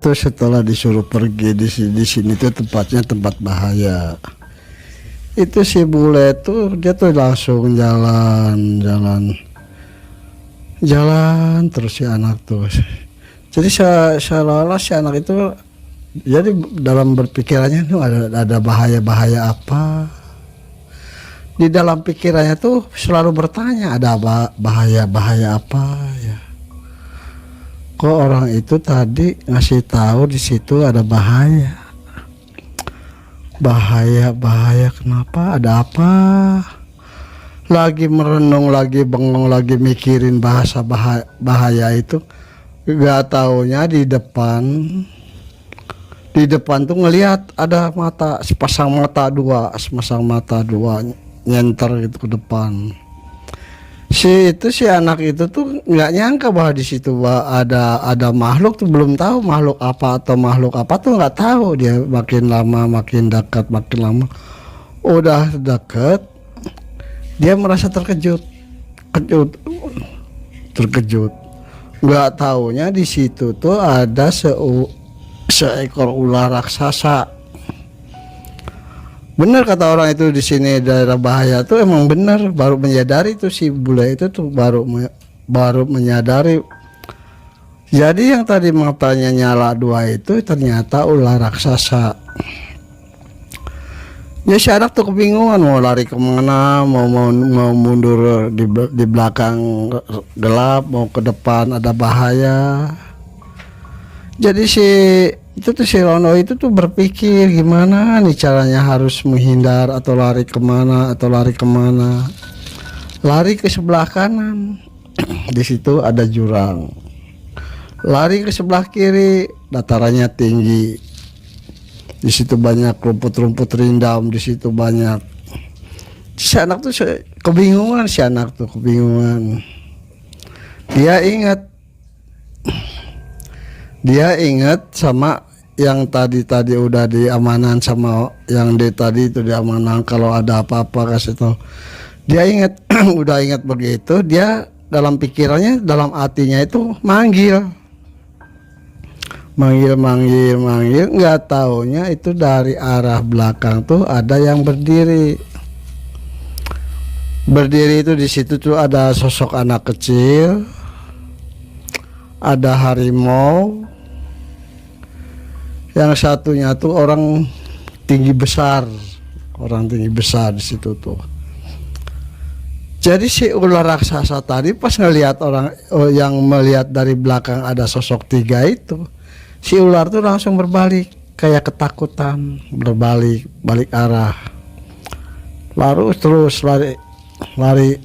itu setelah disuruh pergi di sini tuh tempatnya tempat bahaya. Itu si bule tuh dia tuh langsung jalan terus si anak tuh. Jadi seolah-olah si anak itu jadi dalam berpikirannya tuh ada bahaya apa. Di dalam pikirannya tuh selalu bertanya ada bahaya apa ya. Kok orang itu tadi ngasih tahu di situ ada bahaya kenapa, ada apa? Lagi merenung, lagi bengong, lagi mikirin bahasa bahaya itu, gak taunya di depan tuh ngelihat ada sepasang mata dua nyenter gitu ke depan. Si anak itu tuh nggak nyangka bahwa di situ ada makhluk tuh, belum tahu makhluk apa tuh nggak tahu. Dia makin lama makin dekat, makin lama udah deket dia merasa terkejut. Nggak taunya di situ tuh ada seekor ular raksasa. Bener kata orang itu, di sini daerah bahaya tuh emang bener. Baru menyadari tuh si bule itu tuh baru menyadari. Jadi yang tadi matanya nyala dua itu ternyata ular raksasa. Ya si anak tuh kebingungan mau lari kemana, mau mundur di belakang gelap, mau ke depan ada bahaya. Jadi si Lono itu tuh berpikir gimana nih caranya harus menghindar atau lari kemana. Lari ke sebelah kanan, di situ ada jurang. Lari ke sebelah kiri, datarannya tinggi. Di situ banyak rumput rindam, di situ banyak. Si anak tuh kebingungan. Dia ingat sama yang tadi udah diamanan sama yang tadi itu diamanan, kalau ada apa-apa kasih tahu. Dia ingat udah ingat begitu, dia dalam pikirannya, dalam hatinya itu manggil, nggak taunya itu dari arah belakang tuh ada yang berdiri itu. Di situ tuh ada sosok anak kecil, ada harimau. Yang satunya tuh orang tinggi besar di situ tuh. Jadi si ular raksasa tadi pas ngelihat orang yang melihat dari belakang ada sosok tiga itu, si ular tuh langsung berbalik kayak ketakutan, balik arah. Lalu terus lari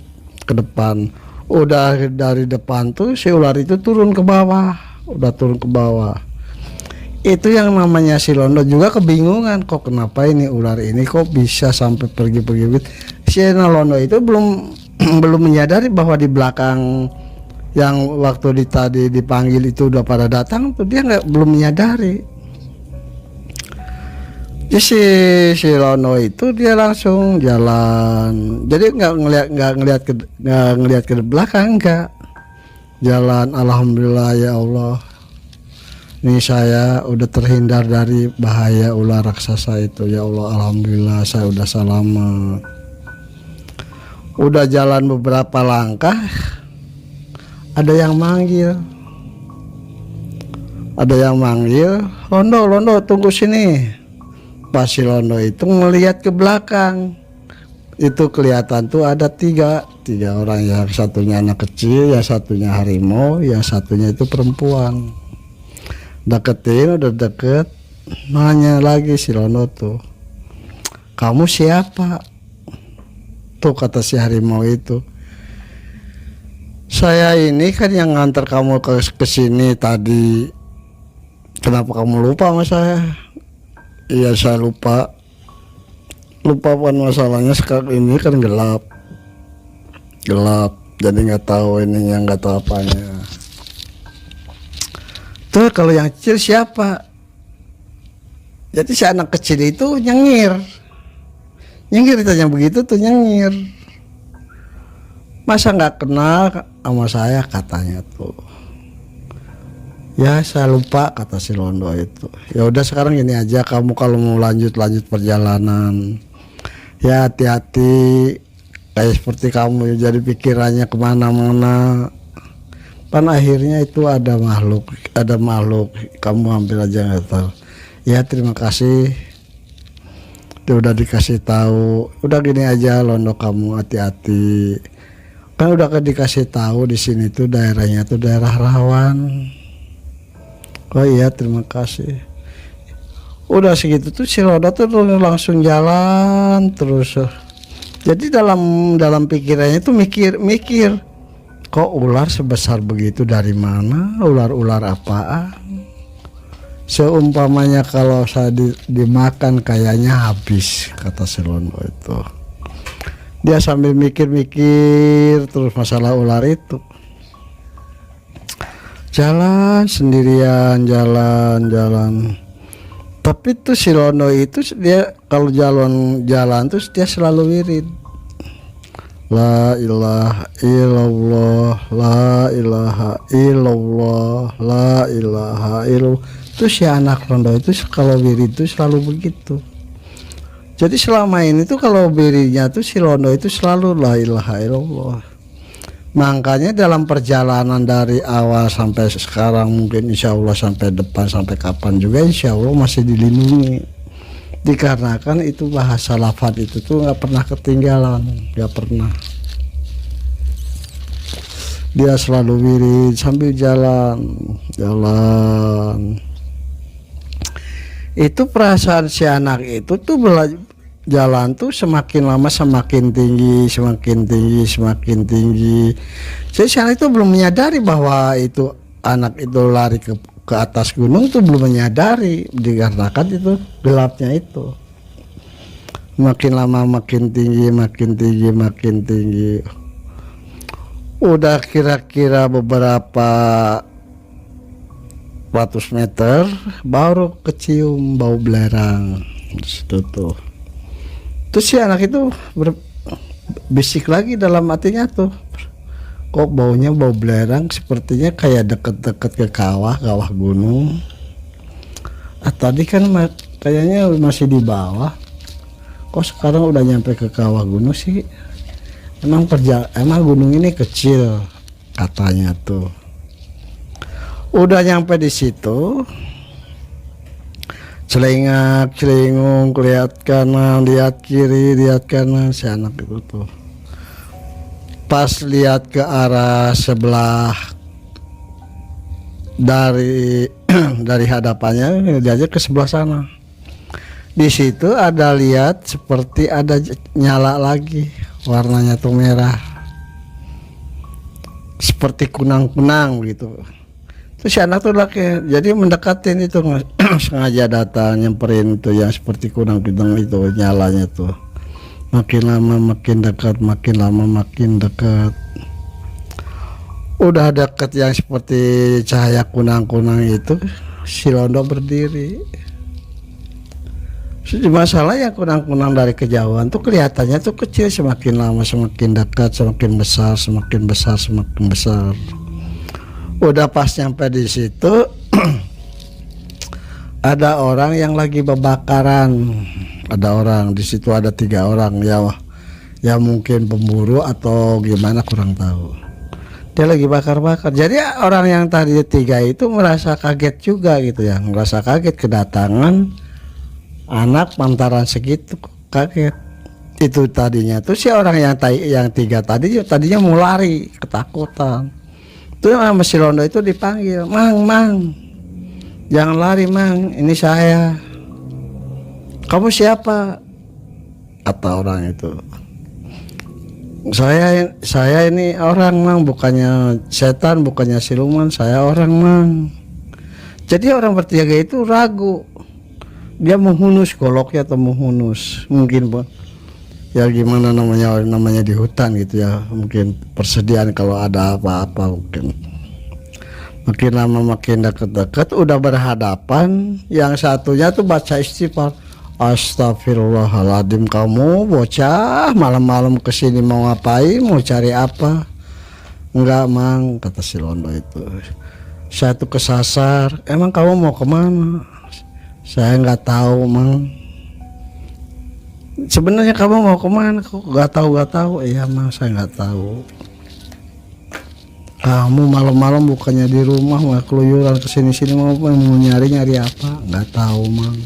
ke depan. Udah dari depan tuh si ular itu turun ke bawah. Itu yang namanya si Londo juga kebingungan, kok kenapa ini ular ini kok bisa sampai pergi. Si Londo itu belum menyadari bahwa di belakang yang waktu tadi dipanggil itu udah pada datang tuh, dia belum menyadari. Jadi si Londo itu dia langsung jalan, jadi nggak ngelihat ke belakang, nggak jalan. Alhamdulillah ya Allah, ini saya udah terhindar dari bahaya ular raksasa itu. Ya Allah, alhamdulillah saya udah selamat. Udah jalan beberapa langkah, ada yang manggil, Londo tunggu sini. Pas si Londo itu ngelihat ke belakang, itu kelihatan tuh ada tiga orang, yang satunya anak kecil, yang satunya harimau, yang satunya itu perempuan. Udah deket, nanya lagi si Londo tuh, kamu siapa? Tuh kata si harimau itu, saya ini kan yang nganter kamu ke sini tadi. Kenapa kamu lupa sama saya? Iya saya lupa bukan masalahnya, sekarang ini kan gelap, jadi nggak tahu ininya, nggak tahu apanya. Tuh kalau yang kecil siapa? Jadi si anak kecil itu nyengir ditanya begitu tuh, nyengir. Masa nggak kenal sama saya katanya tuh. Ya saya lupa, kata si Londo itu. Ya udah sekarang gini aja, kamu kalau mau lanjut perjalanan ya hati-hati, kayak seperti kamu jadi pikirannya kemana-mana. Pan akhirnya itu ada makhluk, kamu ambil aja nggak tahu. Ya terima kasih, itu udah dikasih tahu. Udah gini aja Londo, kamu hati-hati, kan udah dikasih tahu di sini tuh daerahnya tuh daerah rawan. Oh iya terima kasih. Udah segitu tuh si Londo tuh langsung jalan terus. Jadi dalam pikirannya tuh mikir, kok ular sebesar begitu dari mana? Ular apaan? Seumpamanya kalau saya dimakan kayaknya habis, kata si Londo itu. Dia sambil mikir terus masalah ular itu. Jalan sendirian, jalan. Tapi tuh si Londo itu dia kalau jalan terus dia selalu wirid. La ilaha illallah, la ilaha illallah, la ilaha illallah. Terus si anak Londo itu kalau wirid itu selalu begitu. Jadi selama ini tuh kalau wiridnya tuh si Londo itu selalu la ilaha illallah. Makanya dalam perjalanan dari awal sampai sekarang, mungkin insya Allah sampai depan, sampai kapan juga insya Allah masih dilindungi. Dikarenakan itu bahasa lafaz itu tuh nggak pernah ketinggalan, nggak pernah. Dia selalu wirid sambil jalan. Itu perasaan si anak itu tuh jalan tuh semakin lama semakin tinggi. Jadi si anak itu belum menyadari bahwa itu anak itu lari ke atas gunung tuh belum menyadari, dikarenakan itu gelapnya itu. Makin lama makin tinggi. Udah kira-kira beberapa ratus meter baru kecium bau belerang. Situ tuh. Terus si anak itu bisik lagi dalam hatinya tuh, kok baunya bau belerang, sepertinya kayak deket-deket ke kawah gunung. Tadi kan kayaknya masih di bawah, kok sekarang udah nyampe ke kawah gunung sih. Emang gunung ini kecil, katanya tuh. Udah nyampe di situ, celingung, lihat kanan, lihat kiri, lihat kanan, si anak itu tuh. Pas lihat ke arah sebelah dari hadapannya, dia aja ke sebelah sana. Di situ ada lihat seperti ada nyala lagi, warnanya tuh merah, seperti kunang-kunang gitu. Terus si anak tuh lagi jadi mendekatin itu, sengaja datang nyamperin itu yang seperti kunang-kunang itu nyalanya tuh. Makin lama makin dekat, udah dekat yang seperti cahaya kunang-kunang itu, si Londo berdiri. Masalah yang kunang-kunang dari kejauhan tuh kelihatannya tuh kecil, semakin lama semakin dekat, semakin besar. Udah pas nyampe di situ ada orang yang lagi membakaran. Ada orang di situ, ada 3 orang ya mungkin pemburu atau gimana kurang tahu. Dia lagi bakar. Jadi orang yang tadi 3 itu merasa kaget juga gitu ya, merasa kaget kedatangan anak pantaran segitu, kaget. Itu tadinya tuh si orang yang 3 tadinya mau lari, ketakutan. Tuh sama si Londo itu dipanggil, Mang, jangan lari Mang, ini saya. Kamu siapa? Kata orang itu. Saya ini orang Mang, bukannya setan, bukannya siluman, saya orang Mang. Jadi orang bertiga itu ragu, dia menghunus goloknya atau menghunus, mungkin ya gimana namanya di hutan gitu ya, mungkin persediaan kalau ada apa-apa mungkin. Makin lama makin dekat, udah berhadapan, yang satunya tuh baca istighfar. Astagfirullahaladzim, kamu bocah malam-malam kesini mau ngapain, mau cari apa? Enggak Mang, kata si Londo itu. Saya tuh kesasar. Emang kamu mau kemana? Saya nggak tahu, Mang. Sebenarnya kamu mau kemana? Kok nggak tahu? Iya, Mang, saya nggak tahu. Kamu malam-malam bukannya di rumah, mau keluyuran kesini-sini, mau nyari apa? Nggak tahu, Mang.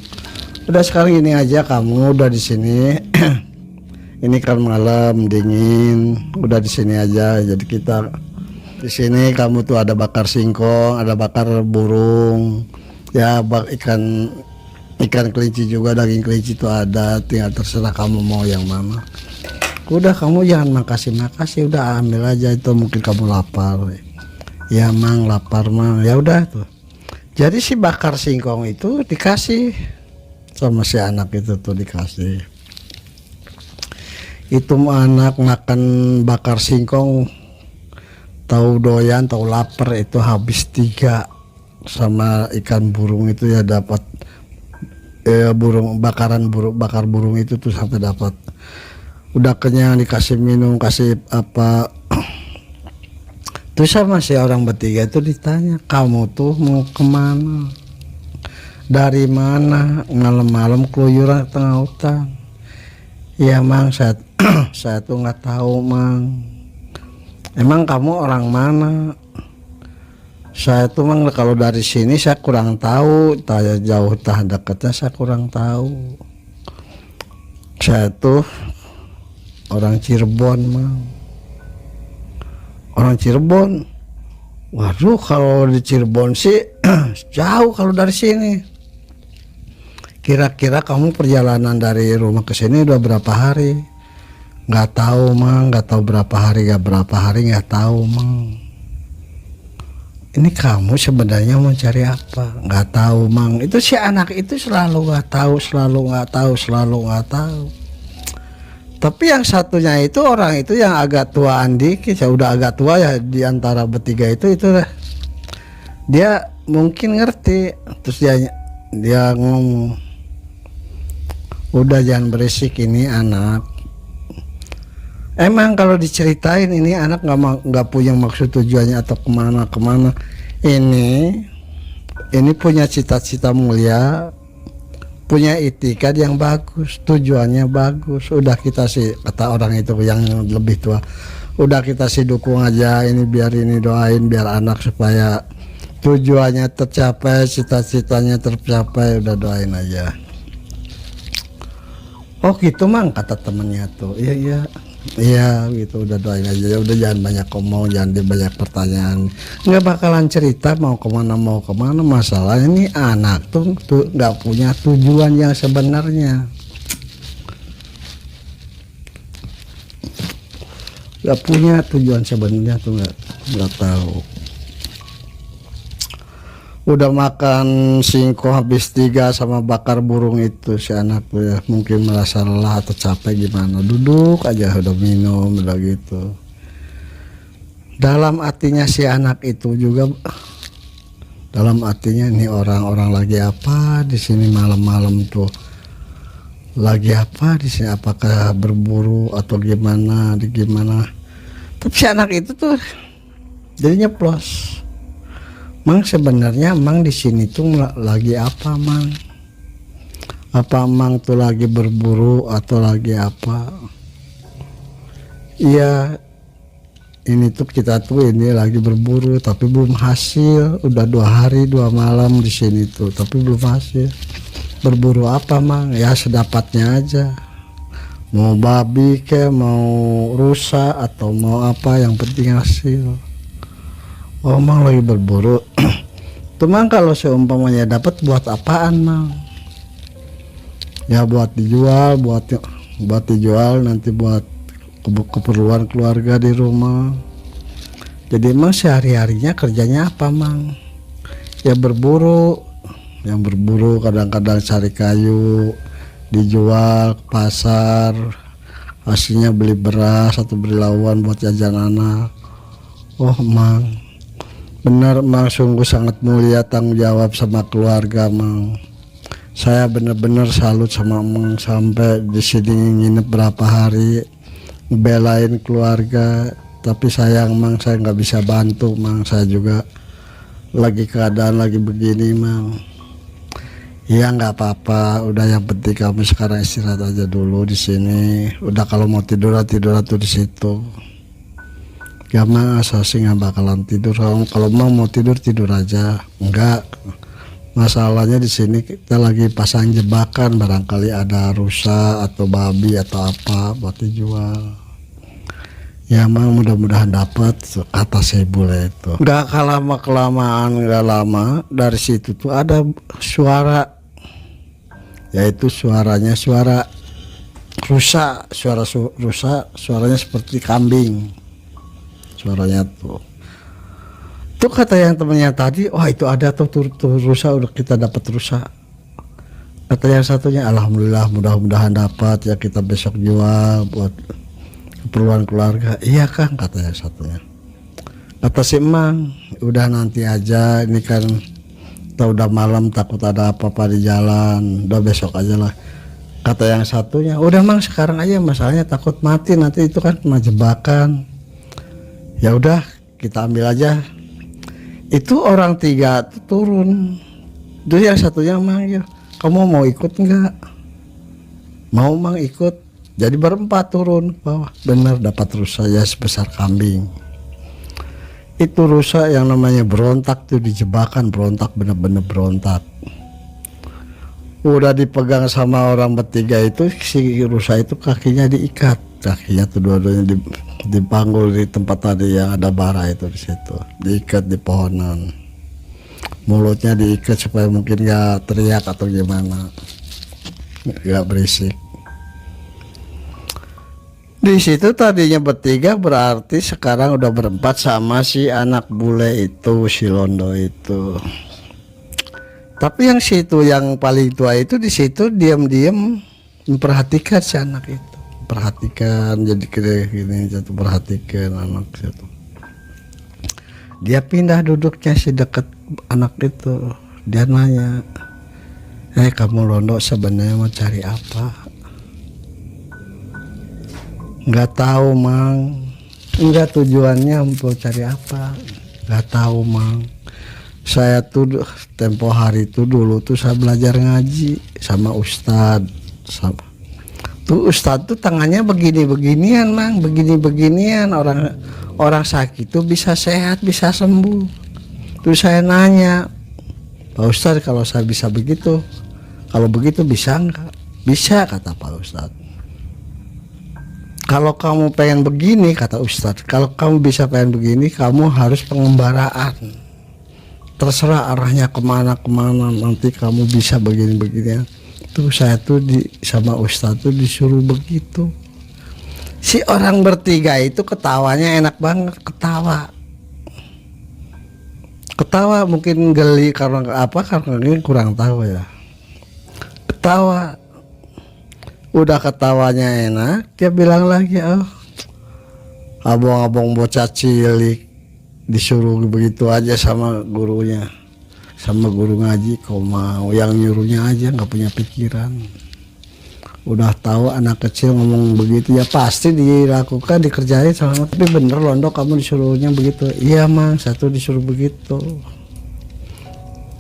Udah sekarang ini aja, kamu udah di sini. Ini kan malam dingin, udah di sini aja. Jadi kita di sini, kamu tuh ada bakar singkong, ada bakar burung, ya ikan kelinci juga, daging kelinci itu ada. Tinggal terserah kamu mau yang mana. Udah, kamu jangan makasih, udah ambil aja itu, mungkin kamu lapar. Ya, Mang, lapar, Mang. Ya udah tuh. Jadi si bakar singkong itu dikasih sama si anak itu tuh, dikasih. Itu anak makan bakar singkong, tahu doyan, tahu lapar, itu habis 3 sama ikan burung itu ya, dapat bakar burung itu tuh sampai dapat. Udah kenyang, dikasih minum, kasih apa. Terus sama si orang bertiga itu ditanya, kamu tuh mau kemana? Dari mana? Malam-malam keluyuran tengah hutan. Ya, Mang, saya tuh nggak tahu, Mang. Emang kamu orang mana? Saya tuh, Mang, kalau dari sini saya kurang tahu, tanya jauh tah dekatnya saya kurang tahu. Saya tuh orang Cirebon, Mang. Orang Cirebon. Waduh, kalau di Cirebon sih jauh kalau dari sini. Kira-kira kamu perjalanan dari rumah ke sini udah berapa hari? Nggak tahu, Mang. Nggak tahu berapa hari, nggak tahu, Mang. Ini kamu sebenarnya mau cari apa? Nggak tahu, Mang. Itu si anak itu selalu nggak tahu. Tapi yang satunya itu, orang itu yang agak tuaan dikit, ya udah agak tua ya di antara bertiga itu dia mungkin ngerti. Terus dia ngomong, udah jangan berisik, ini anak. Emang kalau diceritain ini anak nggak punya maksud tujuannya atau kemana. Ini punya cita-cita mulia, punya itikad yang bagus, tujuannya bagus. Udah kita sih, kata orang itu yang lebih tua, udah kita sih dukung aja ini, biar ini doain biar anak supaya tujuannya tercapai, cita-citanya tercapai, udah doain aja. Oh gitu, Mang, kata temennya tuh. Iya gitu, udah doain aja. Ya udah, jangan banyak ngomong, jangan banyak pertanyaan. Nggak bakalan cerita mau kemana. Masalah ini anak tuh nggak punya tujuan yang sebenarnya. Nggak punya tujuan sebenarnya tuh, nggak tahu. Udah makan singkong habis 3 sama bakar burung itu, si anak tuh ya mungkin merasa lelah atau capek gimana, duduk aja udah minum udah gitu. Dalam hatinya si anak itu juga, dalam hatinya ini orang-orang lagi apa di sini malam-malam tuh, lagi apa di sini, apakah berburu atau gimana. Tapi si anak itu tuh jadinya nyeplos. Mang, sebenarnya Mang di sini tuh lagi apa, Mang? Apa Mang tuh lagi berburu atau lagi apa? Iya, ini tuh kita tuh ini lagi berburu tapi belum hasil. Udah 2 hari 2 malam di sini tuh tapi belum hasil. Berburu apa, Mang? Ya sedapatnya aja. Mau babi ke, mau rusa atau mau apa, yang penting hasil. Oh, Mang lagi berburu. Tuh, Mang, kalau seumpamanya dapat buat apaan, Mang? Ya buat dijual, buat dijual nanti buat keperluan keluarga di rumah. Jadi Mang sehari-harinya kerjanya apa, Mang? Ya berburu. Yang berburu kadang-kadang cari kayu, dijual ke pasar. Hasilnya beli beras atau beli lawan buat jajan anak. Oh, Mang, benar, Mang, sungguh sangat mulia tanggung jawab sama keluarga, Mang. Saya benar-benar salut sama Mang, sampai di sini nginep berapa hari belain keluarga. Tapi sayang, Mang, saya nggak bisa bantu, Mang. Saya juga lagi keadaan lagi begini mang, ya nggak apa-apa, udah yang penting kamu sekarang istirahat aja dulu di sini. Udah kalau mau tidur tuh di situ. Ya mang asal sih nggak bakalan tidur. Kalau mau tidur aja. Enggak, masalahnya di sini kita lagi pasang jebakan, barangkali ada rusa atau babi atau apa buat dijual. Ya mang mudah-mudahan dapat, kata si bule itu. Nggak kelamaan nggak lama dari situ tuh ada suara, yaitu suaranya suara rusa, rusa, suaranya seperti kambing suaranya tuh. Itu kata yang temennya tadi, wah itu ada tuh rusa, udah kita dapat rusa. Kata yang satunya, alhamdulillah mudah-mudahan dapat ya, kita besok jual buat keperluan keluarga. Iya kang, kata yang satunya. Kata si emang, udah nanti aja, ini kan kita udah malam, takut ada apa-apa di jalan, udah besok aja lah. Kata yang satunya, udah mang sekarang aja, masalahnya takut mati nanti, itu kan cuma jebakan. Ya udah kita ambil aja. Itu orang 3 tuh turun. Terus yang satunya mang, ya kamu mau ikut enggak? Mau mang ikut. Jadi berempat turun ke bawah. Benar dapat rusa ya sebesar kambing. Itu rusa yang namanya berontak tuh, dijebakan berontak, bener-bener berontak. Udah dipegang sama orang bertiga itu, si rusa itu kakinya diikat, kakinya tuh dua-duanya dipanggul di tempat tadi yang ada bara itu, di situ diikat di pohonan. Mulutnya diikat supaya mungkin gak teriak atau gimana, gak berisik. Di situ tadinya bertiga, berarti sekarang udah berempat sama si anak bule itu, si Londo itu. Tapi yang situ yang paling tua itu di situ diam-diam memperhatikan si anak itu, perhatikan, jadi kayak gini, jatuh perhatikan anak itu. Dia pindah duduknya si dekat anak itu. Dia nanya, kamu Londo sebenarnya mau cari apa? Nggak tahu mang. Enggak, tujuannya mau cari apa? Nggak tahu mang. Saya tuh tempo hari itu dulu tuh saya belajar ngaji sama ustadz. Tuh ustadz tuh tangannya begini-beginian mang, begini-beginian, orang sakit tuh bisa sehat, bisa sembuh. Terus saya nanya, Pak Ustadz, kalau saya bisa begitu, kalau begitu bisa enggak? Bisa, kata Pak Ustadz. Kalau kamu pengen begini, kata Ustadz, kalau kamu bisa pengen begini, kamu harus pengembaraan. Terserah arahnya kemana-kemana, nanti kamu bisa begini-begini. Tuh saya tuh sama Ustadz tuh disuruh begitu. Si orang bertiga itu ketawanya enak banget, ketawa mungkin geli karena apa, karena ini kurang tahu ya. Ketawa, udah ketawanya enak, dia bilang lagi, oh abang-abang bocah cilik disuruh begitu aja sama gurunya, sama guru ngaji, kau mau yang nyuruhnya aja, nggak punya pikiran. Udah tahu anak kecil ngomong begitu ya pasti dilakukan, dikerjain sama. Tapi bener Londo, kamu disuruhnya begitu? Iya mang, satu disuruh begitu.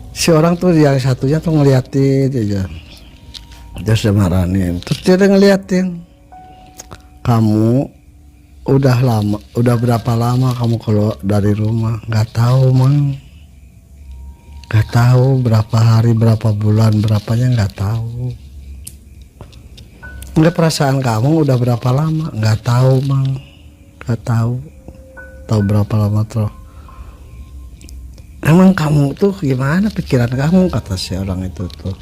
Si orang tuh yang satunya tuh ngeliatin aja, dia sudah marahin. Terus dia ngeliatin, kamu udah berapa lama kamu kalau dari rumah? Nggak tahu mang, nggak tahu berapa hari, berapa bulan, berapanya nggak tahu. Nggak, perasaan kamu udah berapa lama? Nggak tahu mang, nggak tahu. Tahu berapa lama terus? Emang kamu tuh gimana pikiran kamu, kata si orang itu tuh.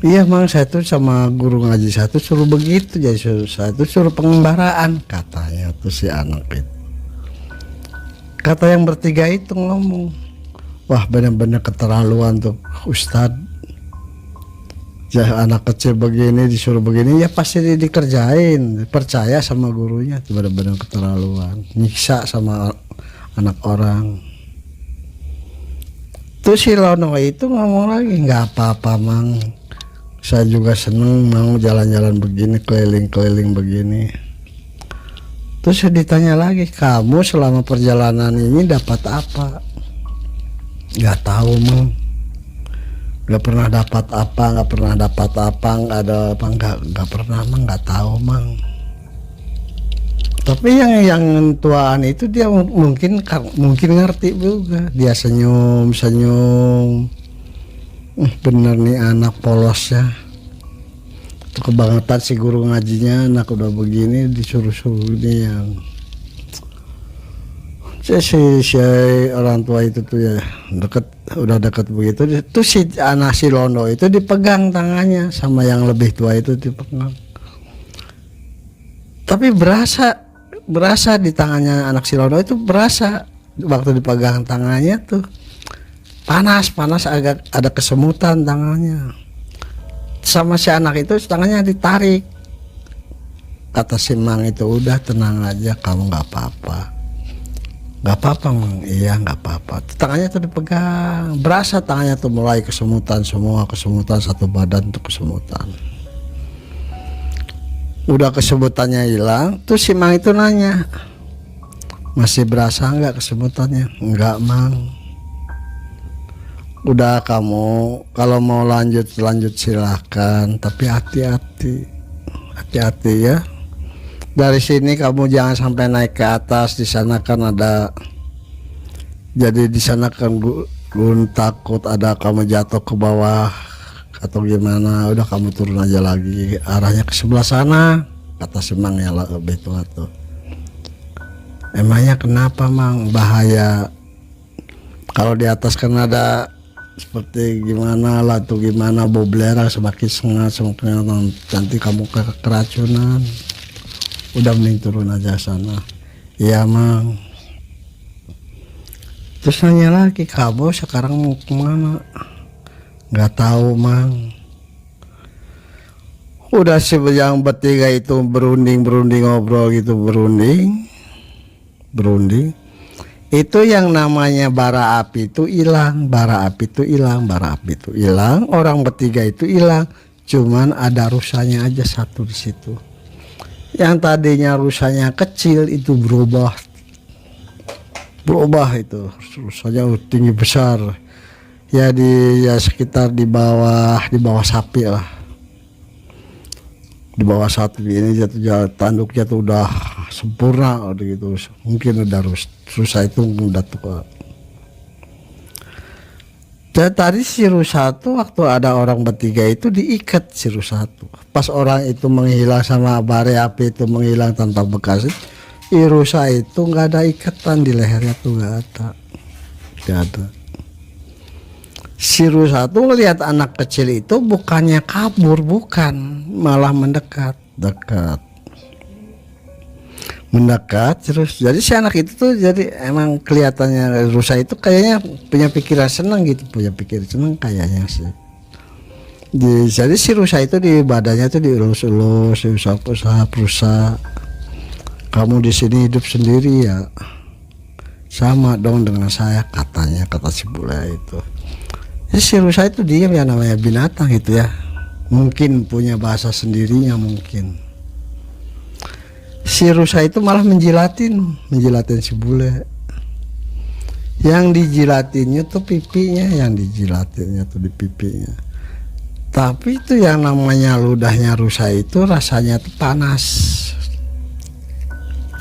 Iya mang, saya tuh sama guru ngaji saya tuh suruh begitu, jadi saya tuh suruh pengembaraan, katanya tuh si anak itu. Kata yang bertiga itu ngomong, wah bener-bener keterlaluan tuh Ustadz. Ya anak kecil begini disuruh begini, ya pasti dikerjain, percaya sama gurunya. Itu benar-benar keterlaluan, nyiksa sama anak orang. Terus si Lono itu ngomong lagi, nggak apa-apa mang, saya juga seneng mau jalan-jalan begini, keliling-keliling begini. Terus ditanya lagi, kamu selama perjalanan ini dapat apa? nggak tahu mang, nggak pernah dapat apa, nggak pernah dapat apa, nggak ada apa, nggak pernah mang, nggak tahu mang. Tapi yang tuaan itu dia mungkin ngerti juga, dia senyum senyum. Bener nih anak polosnya, itu kebangetan si guru ngajinya, anak udah begini disuruh-suruh ini yang si orang tua itu tuh ya udah deket begitu tuh si anak si Londo itu dipegang tangannya sama yang lebih tua itu dipegang, tapi berasa di tangannya anak si Londo itu, berasa waktu dipegang tangannya tuh panas agak ada kesemutan tangannya. Sama si anak itu tangannya ditarik, kata si Mang itu, udah tenang aja kamu, nggak apa-apa mang. Iya nggak apa-apa. Tangannya tuh dipegang, berasa tangannya tuh mulai kesemutan, semua kesemutan, satu badan tuh kesemutan. Udah kesemutannya hilang, tuh si Mang itu nanya, masih berasa nggak kesemutannya? Enggak mang. Udah kamu kalau mau lanjut silahkan, tapi hati-hati ya. Dari sini kamu jangan sampai naik ke atas, di sana kan ada, jadi di sana kan gun takut ada kamu jatuh ke bawah atau gimana. Udah kamu turun aja lagi, arahnya ke sebelah sana, kata si Mang ya lebih tua tuh. Emangnya kenapa mang? Bahaya kalau di atas kan ada seperti gimana lah tuh, gimana bau belerang, semakin semakin nanti kamu keracunan. Udah mending turun aja sana. Iya mang. Terus nanya lagi, kamu sekarang mau kemana? Nggak tahu mang. Udah sih yang bertiga itu berunding ngobrol gitu, berunding. Itu yang namanya bara api itu hilang, orang bertiga itu hilang, cuman ada rusanya aja satu di situ. Yang tadinya rusanya kecil itu berubah itu rusanya tinggi besar ya, sekitar di bawah sapi lah, di bawah sapi ini jatuh tanduknya tuh udah sempurna gitu, mungkin udah rusa itu udah tua. Dan tadi si rusa tuh waktu ada orang bertiga itu diikat si rusa tuh. Pas orang itu menghilang sama bare api itu menghilang tanpa bekas, rusa itu nggak ada ikatan di lehernya tuh, nggak ada. Si rusa tuh ngelihat anak kecil itu bukannya kabur, bukan, malah mendekat terus. Jadi si anak itu tuh jadi emang kelihatannya rusa itu kayaknya punya pikiran senang kayaknya sih. Jadi si rusa itu di badannya tuh dielus-elus, diusap-usap. Rusa, kamu di sini hidup sendiri ya, sama dong dengan saya, kata si bule itu. Jadi si rusa itu diam ya, namanya binatang gitu ya, mungkin punya bahasa sendirinya mungkin. Si rusa itu malah menjilatin si bule. Yang dijilatinnya tuh pipinya, di pipinya. Tapi itu yang namanya ludahnya rusa itu rasanya tuh panas.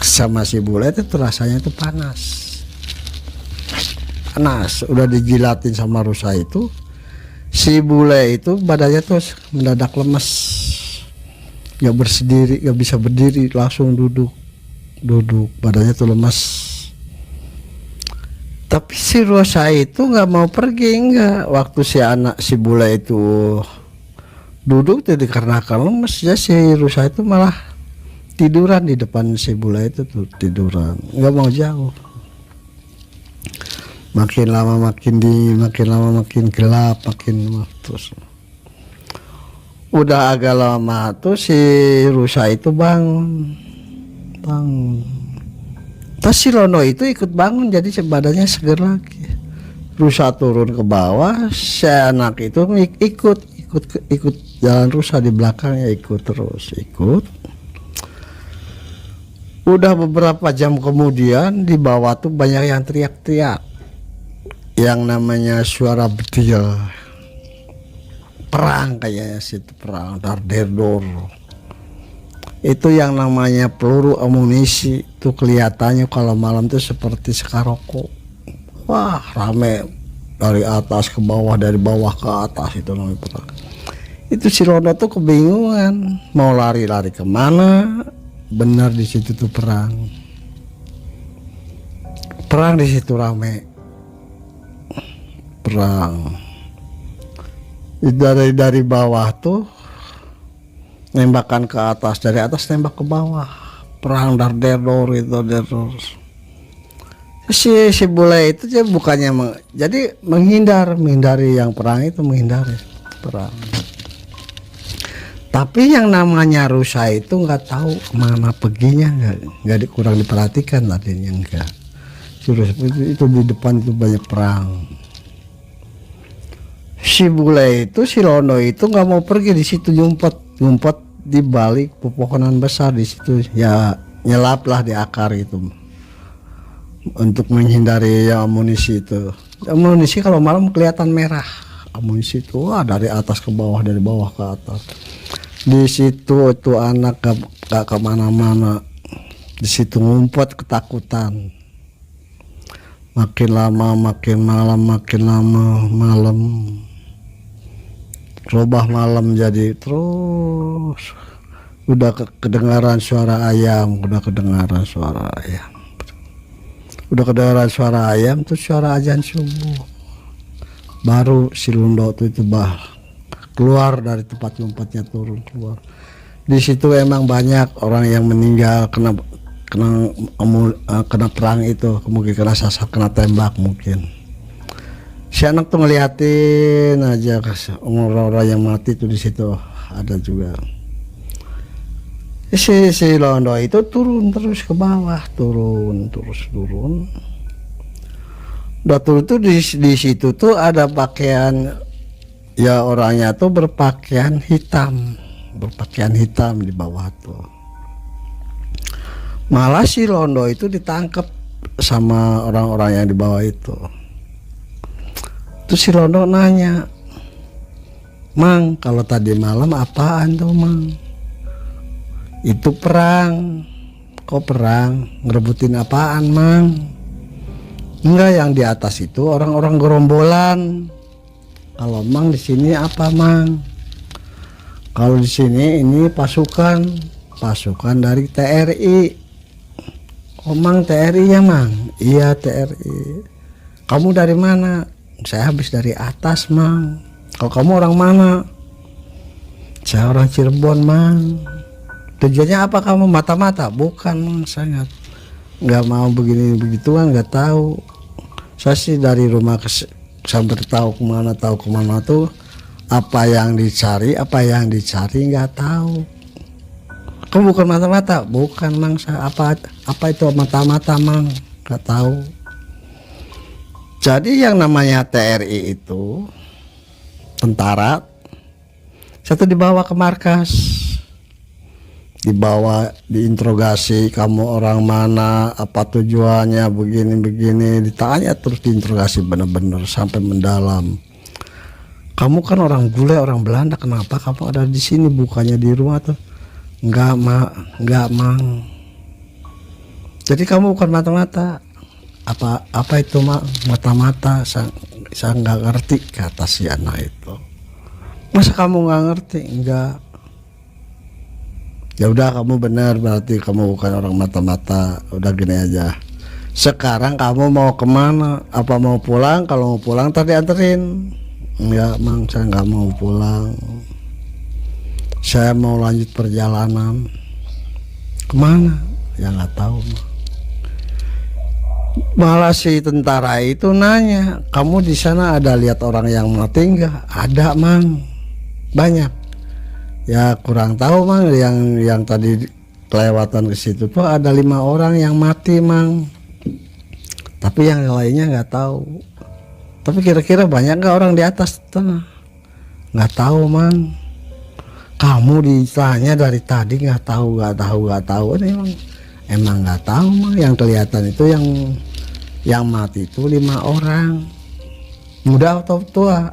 Sama si bule itu rasanya tuh panas. Udah dijilatin sama rusa itu, si bule itu badannya tuh mendadak lemes. Gak bisa berdiri, langsung duduk, badannya tuh lemas. Tapi si rusa itu nggak mau pergi, waktu si bule itu duduk tuh dikarenakan lemes, ya si rusa itu malah tiduran di depan si bule itu tuh, tiduran, nggak mau jauh. Makin lama makin gelap, terus. Udah agak lama tuh si rusa itu bangun. Terus si Londo itu ikut bangun, jadi badannya seger lagi. Rusa turun ke bawah, si anak itu ikut jalan rusa di belakangnya, ikut. Udah beberapa jam kemudian di bawah tuh banyak yang teriak-teriak. yang namanya suara betil perang, kayaknya situ perang darderdor. Itu yang namanya peluru amunisi itu kelihatannya kalau malam tuh seperti sekaroko. Wah, rame dari atas ke bawah, dari bawah ke atas, itu namanya perang. Itu si Rondo tuh kebingungan mau lari-lari kemana. Benar di situ tuh perang di situ rame perang. Dari bawah tuh nembakan ke atas, dari atas tembak ke bawah, perang darderdor itu derdor. Si bule itu dia bukannya jadi menghindari yang perang itu, menghindari perang. Tapi yang namanya rusa itu nggak tahu kemana perginya, nggak kurang diperhatikan tadinya, enggak. Itu di depan itu banyak perang. Si bule itu, si Rondo itu nggak mau pergi di situ, ngumpet di balik pepohonan besar di situ, ya nyelaplah di akar itu untuk menghindari ya amunisi itu. Amunisi kalau malam kelihatan merah, amunisi itu wah dari atas ke bawah, dari bawah ke atas. Di situ itu anak gak kemana-mana, di situ ngumpet ketakutan. Makin lama makin malam rubah malam jadi terus. Udah kedengaran suara ayam, udah kedengaran suara ayam tuh suara azan subuh. Baru si Rondo itu keluar dari tempat ngumpetnya, turun keluar. Di situ emang banyak orang yang meninggal kena perang itu, mungkin kena sasar, kena tembak mungkin. Si anak tuh ngeliatin aja orang-orang yang mati tuh di situ ada juga. Si Rondo itu turun terus ke bawah, turun. Udah turun tuh di situ tuh ada pakaian, ya orangnya tuh berpakaian hitam di bawah tuh. Malah si Rondo itu ditangkap sama orang-orang yang di bawah itu. Terus si Rondo nanya, "Mang, kalau tadi malam apaan tuh, Mang?" "Itu perang." "Kok perang? Ngerebutin apaan, Mang?" "Enggak, yang di atas itu orang-orang gerombolan." "Kalau Mang di sini apa, Mang?" "Kalau di sini ini pasukan dari TRI." "Oh, Mang TRI ya, Mang?" "Iya, TRI." "Kamu dari mana?" "Saya habis dari atas, Mang." "Kalau kamu orang mana?" "Saya orang Cirebon, Mang." "Tujuannya apa kamu, mata-mata?" "Bukan, Mang, saya nggak mau begituan, nggak tahu. Saya sih dari rumah sampai tahu kemana tuh apa yang dicari nggak tahu." "Kamu bukan mata-mata?" "Bukan, Mang, saya apa itu mata-mata, Mang, nggak tahu." Jadi yang namanya TRI itu tentara, satu dibawa ke markas, diinterogasi, "Kamu orang mana, apa tujuannya, begini, ditanya terus, diinterogasi benar-benar sampai mendalam. "Kamu kan orang bule, orang Belanda, kenapa kamu ada di sini, bukannya di rumah tuh?" Enggak, Mang." "Jadi kamu bukan mata-mata." Apa itu, Mak, mata-mata? Saya nggak ngerti," kata si anak itu. "Masa kamu nggak ngerti?" "Enggak." "Ya udah, kamu benar, berarti kamu bukan orang mata-mata. Udah gini aja, sekarang kamu mau kemana? Apa mau pulang? Kalau mau pulang tadi anterin." "Enggak, Mang, saya nggak mau pulang. Saya mau lanjut perjalanan." "Kemana?" "Ya nggak tahu, Mang." Malah si tentara itu nanya, "Kamu di sana ada lihat orang yang mati enggak?" "Ada, Mang, banyak." "Ya kurang tahu, Mang, yang tadi kelewatan ke situ tuh ada 5 orang yang mati, Mang. Tapi yang lainnya nggak tahu." "Tapi kira-kira banyak nggak orang di atas tuh?" "Nggak tahu, Mang." "Kamu ditanya dari tadi nggak tahu. Ini emang nggak tahu, Mang. Yang kelihatan itu yang mati itu 5 orang. muda atau tua.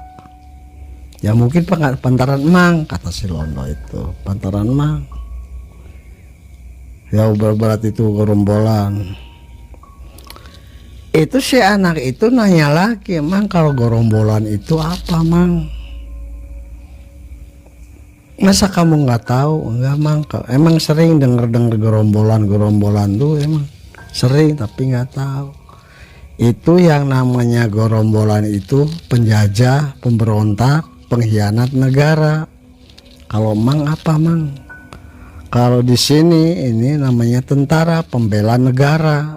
Ya mungkin pantaran emang, kata si Londo itu, pantaran emang. Ya berat itu gerombolan. Itu si anak itu nanya lagi, emang kalau gerombolan itu apa, Mang? Masa kamu nggak tahu? Enggak, Mang. Emang sering denger gerombolan tuh, emang sering tapi nggak tahu. Itu yang namanya gerombolan itu penjajah, pemberontak, pengkhianat negara. Kalau Mang apa, Mang? Kalau di sini ini namanya tentara pembela negara,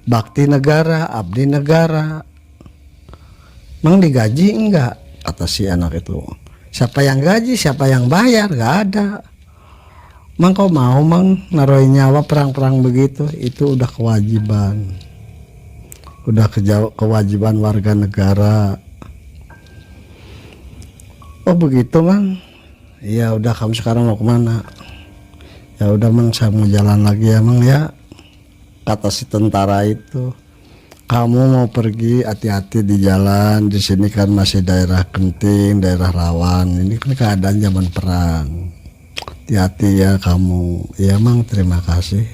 bakti negara, abdi negara. Mang digaji enggak? Kata si anak itu. Siapa yang gaji, siapa yang bayar? Gak ada. Mang kau mau, Mang, naruhin nyawa perang-perang begitu? Itu udah kewajiban. Udah kewajiban warga negara. Oh begitu, Mang. Ya udah, kamu sekarang mau kemana? Ya udah, Mang, saya mau jalan lagi ya, Mang, ya. Kata si tentara itu, kamu mau pergi hati-hati di jalan. Di sini kan masih daerah genting, daerah rawan. Ini kan keadaan zaman perang. Hati-hati ya kamu. Ya, Mang, terima kasih.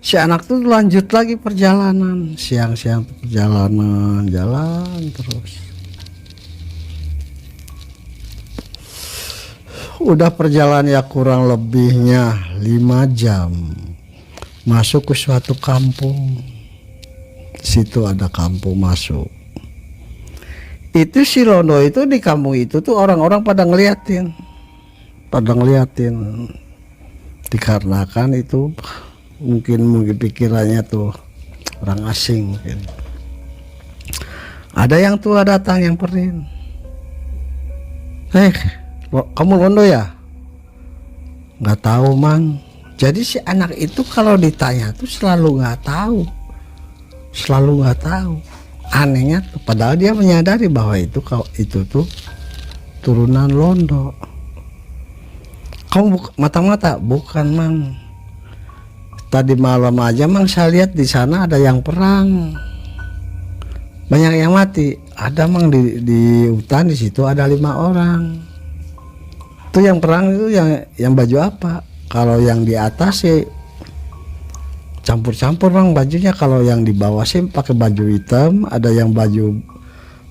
Si anak tuh lanjut lagi perjalanan. Siang-siang perjalanan, jalan terus. Udah perjalanan ya kurang lebihnya 5 jam. Masuk ke suatu kampung. Situ ada kampung masuk. Itu si Londo itu di kampung itu tuh orang-orang pada ngeliatin. Dikarenakan itu mungkin pikirannya tuh orang asing mungkin. Ada yang tua datang yang perin. Kamu Londo ya? Nggak tahu, Mang. Jadi si anak itu kalau ditanya tuh selalu nggak tahu. Anehnya tuh, padahal dia menyadari bahwa itu tuh turunan Londo. Kamu mata-mata? Bukan, Mang. Tadi malam aja, Mang, saya lihat di sana ada yang perang. Banyak yang mati. Ada, Mang, di hutan di situ ada 5 orang. Itu yang perang itu yang baju apa? Kalau yang di atas sih campur-campur, Mang, bajunya. Kalau yang di bawah sih pakai baju hitam, ada yang baju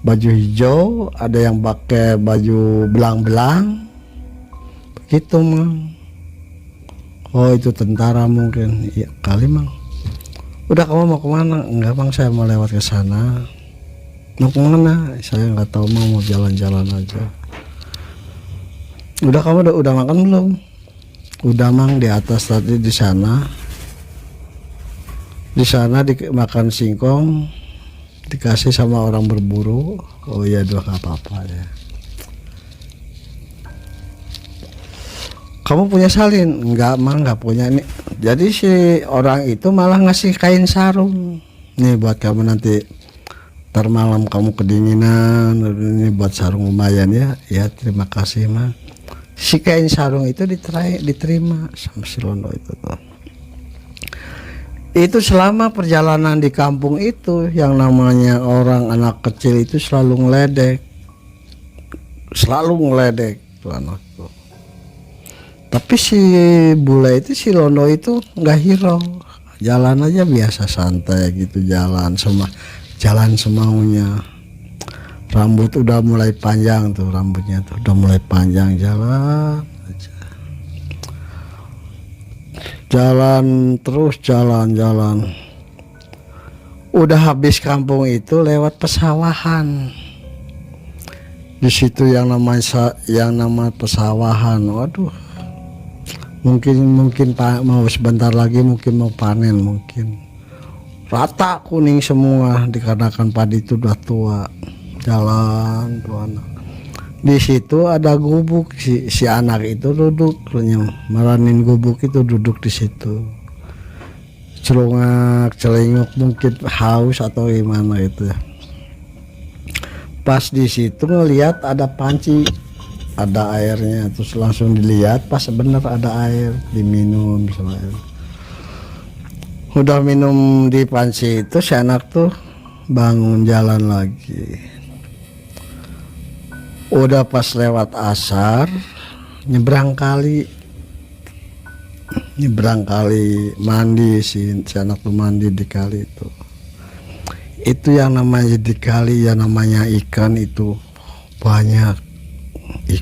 hijau, ada yang pakai baju belang-belang. Begitu, Mang. Oh, itu tentara mungkin. Iya kali, Mang. Udah, kamu mau kemana? Enggak, Mang, saya mau lewat ke sana. Mau kemana? Saya nggak tahu, Mang, mau jalan-jalan aja. Udah, kamu udah makan belum? Udah, Mang, di atas tadi di sana. Di sana dimakan singkong, dikasih sama orang berburu. Oh iya, dua, nggak apa-apa ya. Kamu punya salin? Enggak, Mang, nggak punya nih. Jadi si orang itu malah ngasih kain sarung. Nih buat kamu nanti. Ntar malam kamu kedinginan. Ini buat sarung lumayan ya. Ya, terima kasih, Mang. Si kain sarung itu diterima sama si Londo itu tuh. Itu selama perjalanan di kampung itu, yang namanya orang anak kecil itu selalu ngeledek tuh anak tuh. Tapi si bule itu, si Londo itu nggak hirau, jalan aja biasa santai gitu, jalan semaunya. Rambut udah mulai panjang tuh, rambutnya tuh udah mulai panjang, jalan aja. Jalan terus, jalan. Udah habis kampung itu, lewat pesawahan. Di situ yang nama pesawahan. Waduh. Mungkin Pak mau sebentar lagi mungkin mau panen mungkin. Rata kuning semua dikarenakan padi itu udah tua. Jalan tuh anak. Di situ ada gubuk, si anak itu duduk, meranin gubuk itu duduk di situ. Celengok mungkin haus atau gimana itu ya. Pas di situ ngelihat ada panci, ada airnya, terus langsung dilihat, pas bener ada air, diminum sama air. Udah minum di panci itu, si anak tuh bangun jalan lagi. Udah pas lewat asar, nyebrang kali mandi, si anak tuh mandi di kali itu yang namanya di kali, yang namanya ikan itu banyak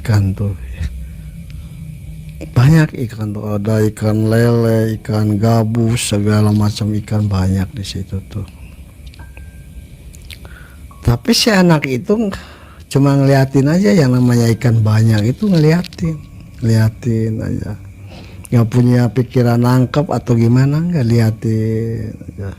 ikan tuh, ada ikan lele, ikan gabus, segala macam ikan banyak di situ tuh. Tapi si anak itu cuma ngeliatin aja, yang namanya ikan banyak itu ngeliatin aja, nggak punya pikiran nangkep atau gimana, nggak liatin aja.